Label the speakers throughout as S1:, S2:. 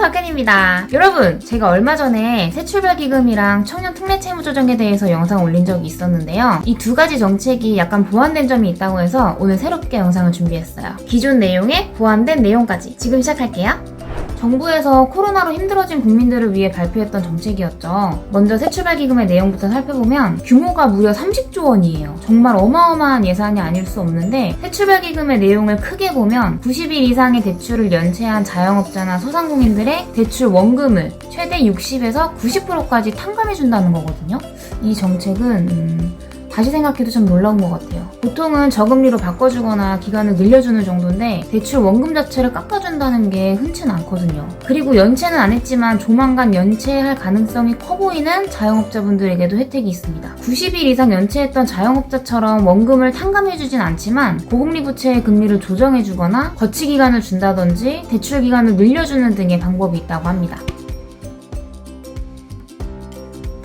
S1: 박현입니다. 여러분, 제가 얼마 전에 새출발기금이랑 청년특례채무조정에 대해서 영상 올린 적이 있었는데요. 이 두 가지 정책이 약간 보완된 점이 있다고 해서 오늘 새롭게 영상을 준비했어요. 기존 내용에 보완된 내용까지 지금 시작할게요. 정부에서 코로나로 힘들어진 국민들을 위해 발표했던 정책이었죠. 먼저 새출발기금의 내용부터 살펴보면 규모가 무려 30조 원이에요. 정말 어마어마한 예산이 아닐 수 없는데 새출발기금의 내용을 크게 보면 90일 이상의 대출을 연체한 자영업자나 소상공인들의 대출 원금을 최대 60에서 90%까지 탕감해준다는 거거든요. 이 정책은 다시 생각해도 좀 놀라운 것 같아요. 보통은 저금리로 바꿔주거나 기간을 늘려주는 정도인데 대출 원금 자체를 깎아준다는 게 흔치는 않거든요. 그리고 연체는 안 했지만 조만간 연체할 가능성이 커 보이는 자영업자분들에게도 혜택이 있습니다. 90일 이상 연체했던 자영업자처럼 원금을 탕감해주진 않지만 고금리 부채의 금리를 조정해주거나 거치 기간을 준다든지 대출 기간을 늘려주는 등의 방법이 있다고 합니다.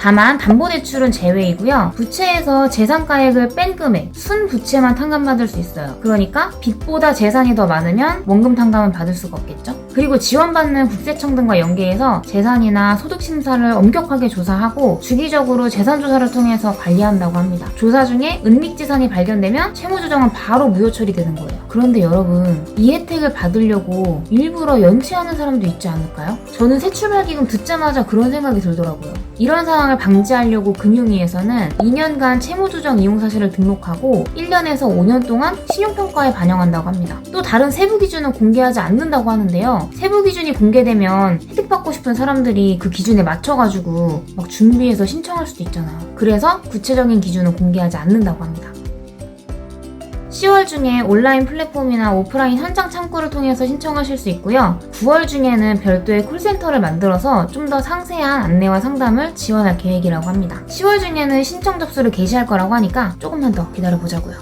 S1: 다만 담보대출은 제외이고요. 부채에서 재산가액을 뺀 금액, 순부채만 탕감받을 수 있어요. 그러니까 빚보다 재산이 더 많으면 원금 탕감은 받을 수가 없겠죠. 그리고 지원받는 국세청 등과 연계해서 재산이나 소득 심사를 엄격하게 조사하고 주기적으로 재산조사를 통해서 관리한다고 합니다. 조사 중에 은닉재산이 발견되면 채무조정은 바로 무효 처리되는 거예요. 그런데 여러분, 이 혜택을 받으려고 일부러 연체하는 사람도 있지 않을까요? 저는 새출발기금 듣자마자 그런 생각이 들더라고요. 이런 상황을 방지하려고 금융위에서는 2년간 채무조정 이용사실을 등록하고 1년에서 5년 동안 신용평가에 반영한다고 합니다. 또 다른 세부 기준은 공개하지 않는다고 하는데요. 세부 기준이 공개되면 혜택받고 싶은 사람들이 그 기준에 맞춰가지고 막 준비해서 신청할 수도 있잖아요. 그래서 구체적인 기준은 공개하지 않는다고 합니다. 10월 중에 온라인 플랫폼이나 오프라인 현장 창구를 통해서 신청하실 수 있고요. 9월 중에는 별도의 콜센터를 만들어서 좀 더 상세한 안내와 상담을 지원할 계획이라고 합니다. 10월 중에는 신청 접수를 개시할 거라고 하니까 조금만 더 기다려보자고요.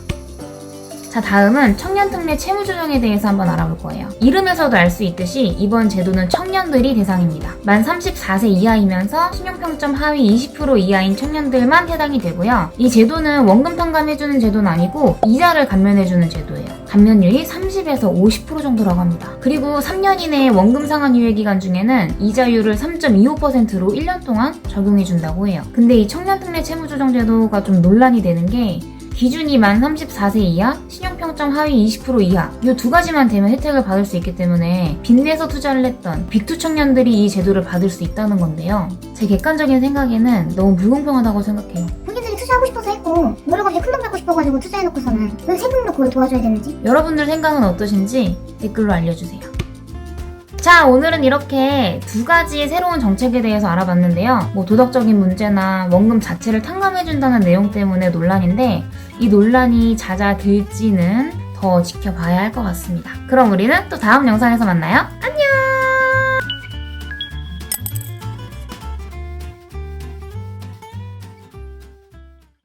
S1: 자, 다음은 청년특례 채무조정에 대해서 한번 알아볼 거예요. 이름에서도 알 수 있듯이 이번 제도는 청년들이 대상입니다. 만 34세 이하이면서 신용평점 하위 20% 이하인 청년들만 해당이 되고요. 이 제도는 원금 탕감해주는 제도는 아니고 이자를 감면해주는 제도예요. 감면율이 30에서 50% 정도라고 합니다. 그리고 3년 이내의 원금 상환 유예 기간 중에는 이자율을 3.25%로 1년 동안 적용해준다고 해요. 근데 이 청년특례 채무조정 제도가 좀 논란이 되는 게 기준이 만 34세 이하, 신용평점 하위 20% 이하 이 두 가지만 되면 혜택을 받을 수 있기 때문에 빚내서 투자를 했던 빚투 청년들이 이 제도를 받을 수 있다는 건데요. 제 객관적인 생각에는 너무 불공평하다고 생각해요.
S2: 본인들이 투자하고 싶어서 했고 뭐라고 이제 큰돈 받고 싶어가지고 투자해놓고서는 왜 세금으로 그걸 도와줘야 되는지.
S1: 여러분들 생각은 어떠신지 댓글로 알려주세요. 자, 오늘은 이렇게 두 가지 새로운 정책에 대해서 알아봤는데요. 도덕적인 문제나 원금 자체를 탕감해준다는 내용 때문에 논란인데 이 논란이 잦아들지는 더 지켜봐야 할 것 같습니다. 그럼 우리는 또 다음 영상에서 만나요. 안녕!